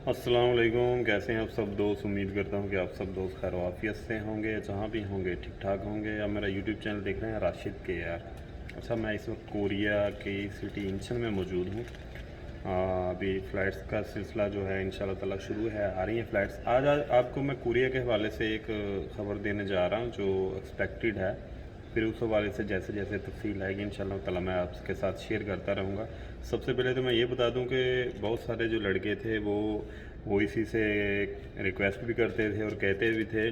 अस्सलाम वालेकुम। कैसे हैं आप सब दोस्त? उम्मीद करता हूं कि आप सब दोस्त खैर वाफियत से होंगे, जहां भी होंगे ठीक ठाक होंगे। आप मेरा यूट्यूब चैनल देख रहे हैं राशिद के यार। अच्छा, मैं इस वक्त कोरिया की सिटी इंचन में मौजूद हूं। अभी फ़्लाइट्स का सिलसिला जो है इंशाल्लाह ताला शुरू है, आ रही हैं फ़्लाइट्स। आज आपको मैं कोरिया के हवाले से एक ख़बर देने जा रहा हूं जो एक्सपेक्टेड है। फिर उस हवाले से जैसे जैसे तफसील आएगी इंशाल्लाह ताला मैं आपके साथ शेयर करता रहूँगा। सबसे पहले तो मैं ये बता दूं कि बहुत सारे जो लड़के थे वो इसी से रिक्वेस्ट भी करते थे और कहते भी थे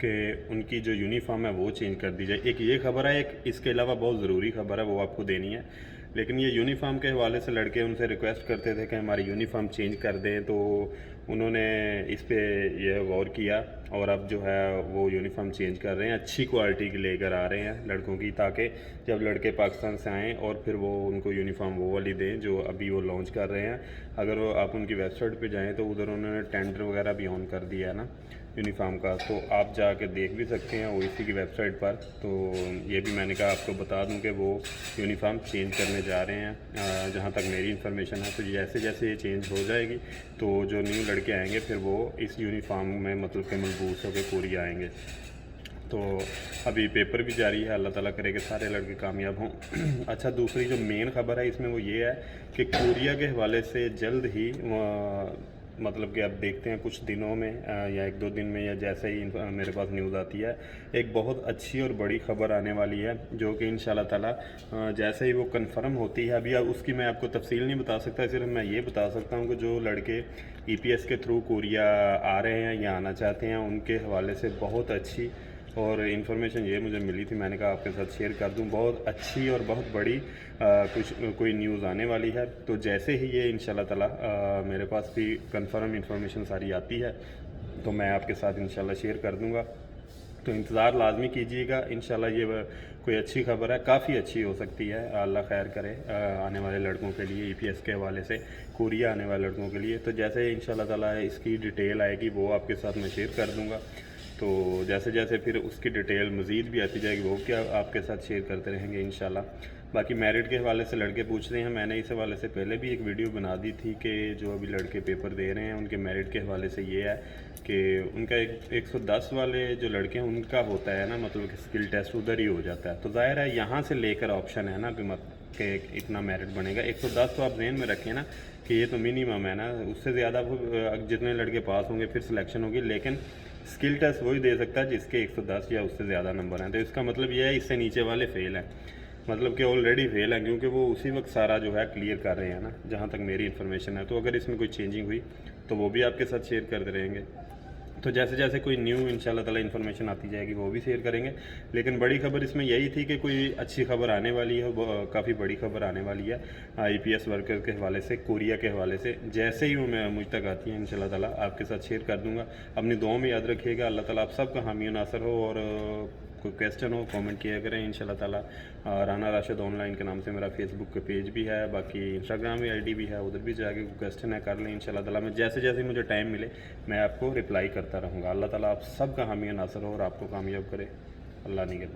कि उनकी जो यूनिफ़ॉर्म है वो चेंज कर दी जाए। एक ये ख़बर है, एक इसके अलावा बहुत ज़रूरी ख़बर है, वो आपको देनी है। लेकिन ये यूनिफ़ॉर्म के हवाले से लड़के उनसे रिक्वेस्ट करते थे कि हमारी यूनिफ़ॉर्म चेंज कर दें, तो उन्होंने इस पे ये गौर किया और अब जो है वो यूनिफ़ॉर्म चेंज कर रहे हैं, अच्छी क्वालिटी की लेकर आ रहे हैं लड़कों की, ताकि जब लड़के पाकिस्तान से आएँ और फिर वो उनको यूनिफ़ॉर्म वो वाली दें जो अभी वो लॉन्च कर रहे हैं। अगर वो आप उनकी वेबसाइट पे जाएँ तो उधर उन्होंने टेंडर वगैरह भी ऑन कर दिया है ना यूनिफ़ॉर्म का, तो आप जाके देख भी सकते हैं ओएसी की वेबसाइट पर। तो ये भी मैंने कहा आपको बता दूं कि वो यूनिफ़ॉर्म चेंज करने जा रहे हैं, जहां तक मेरी इन्फॉर्मेशन है। तो जैसे जैसे ये चेंज हो जाएगी तो जो न्यू लड़के आएंगे फिर वो इस यूनिफ़ॉर्म में मतलब कि मलबूस होकर कोरिया आएंगे। तो अभी पेपर भी जारी है, अल्लाह ताला करे कि सारे लड़के कामयाब हों। अच्छा, दूसरी जो मेन ख़बर है इसमें वो ये है कि कोरिया के हवाले से जल्द ही मतलब कि अब देखते हैं कुछ दिनों में या एक दो दिन में या जैसे ही मेरे पास न्यूज़ आती है, एक बहुत अच्छी और बड़ी ख़बर आने वाली है जो कि इंशाल्लाह ताला जैसे ही वो कंफर्म होती है, अभी उसकी मैं आपको तफसील नहीं बता सकता। सिर्फ मैं ये बता सकता हूँ कि जो लड़के ईपीएस के थ्रू कोरिया आ रहे हैं या आना चाहते हैं उनके हवाले से बहुत अच्छी और इन्फॉर्मेशन ये मुझे मिली थी, मैंने कहा आपके साथ शेयर कर दूं। बहुत अच्छी और बहुत बड़ी कुछ कोई न्यूज़ आने वाली है। तो जैसे ही ये इंशाल्लाह ताला मेरे पास भी कंफर्म इन्फॉर्मेशन सारी आती है तो मैं आपके साथ इंशाल्लाह शेयर कर दूंगा। तो इंतज़ार लाजमी कीजिएगा। इंशाल्लाह ये कोई अच्छी खबर है, काफ़ी अच्छी हो सकती है, अल्लाह खैर करे आने वाले लड़कों के लिए, ईपीएस के हवाले से कोरिया आने वाले लड़कों के लिए। तो जैसे इंशाल्लाह ताला इसकी डिटेल आएगी वो आपके साथ मैं शेयर कर दूँगा। तो जैसे जैसे फिर उसकी डिटेल मज़ीद भी आती जाएगी वो क्या आपके साथ शेयर करते रहेंगे इंशाल्लाह। बाकी मेरिट के हवाले से लड़के पूछ रहे हैं, मैंने इस हवाले से पहले भी एक वीडियो बना दी थी कि जो अभी लड़के पेपर दे रहे हैं उनके मेरिट के हवाले से ये है कि उनका 110 वाले जो लड़के हैं उनका होता है ना, मतलब कि स्किल टेस्ट उधर ही हो जाता है। तो ज़ाहिर है यहाँ से लेकर ऑप्शन है ना कि मत के इतना मेरिट बनेगा। 110 तो आप जहन में रखें ना कि ये तो मिनिमम है ना, उससे ज़्यादा जितने लड़के पास होंगे फिर सिलेक्शन होगी। लेकिन स्किल टेस्ट वही दे सकता है जिसके 110 या उससे ज़्यादा नंबर हैं। तो इसका मतलब ये है इससे नीचे वाले फेल हैं, मतलब कि ऑलरेडी फेल हैं, क्योंकि वो उसी वक्त सारा जो है क्लियर कर रहे हैं ना, जहाँ तक मेरी इन्फॉर्मेशन है। तो अगर इसमें कोई चेंजिंग हुई तो वो भी आपके साथ शेयर करते रहेंगे। तो जैसे जैसे कोई न्यू इंशाल्लाह ताला इन्फॉर्मेशन आती जाएगी वो भी शेयर करेंगे। लेकिन बड़ी खबर इसमें यही थी कि कोई अच्छी खबर आने वाली है, काफ़ी बड़ी खबर आने वाली है आईपीएस वर्कर के हवाले से, कोरिया के हवाले से। जैसे ही वो मैं मुझ तक आती है इंशाल्लाह ताला आपके साथ शेयर कर दूँगा। अपनी दुआओं में याद रखिएगा, अल्लाह ताला आप सबका हामी नासर हो। और कोई क्वेश्चन हो कमेंट किया करें इंशाल्लाह ताला। राना राशिद ऑनलाइन के नाम से मेरा फेसबुक का पेज भी है, बाकी इंस्टाग्राम में आईडी भी है, उधर भी जाके कोई क्वेश्चन है कर लें इंशाल्लाह ताला। मैं जैसे जैसे मुझे टाइम मिले मैं आपको रिप्लाई करता रहूँगा। अल्लाह ताला आप सबका हामी नासर हो और आपको कामयाब करे। अल्लाह नहीं करना।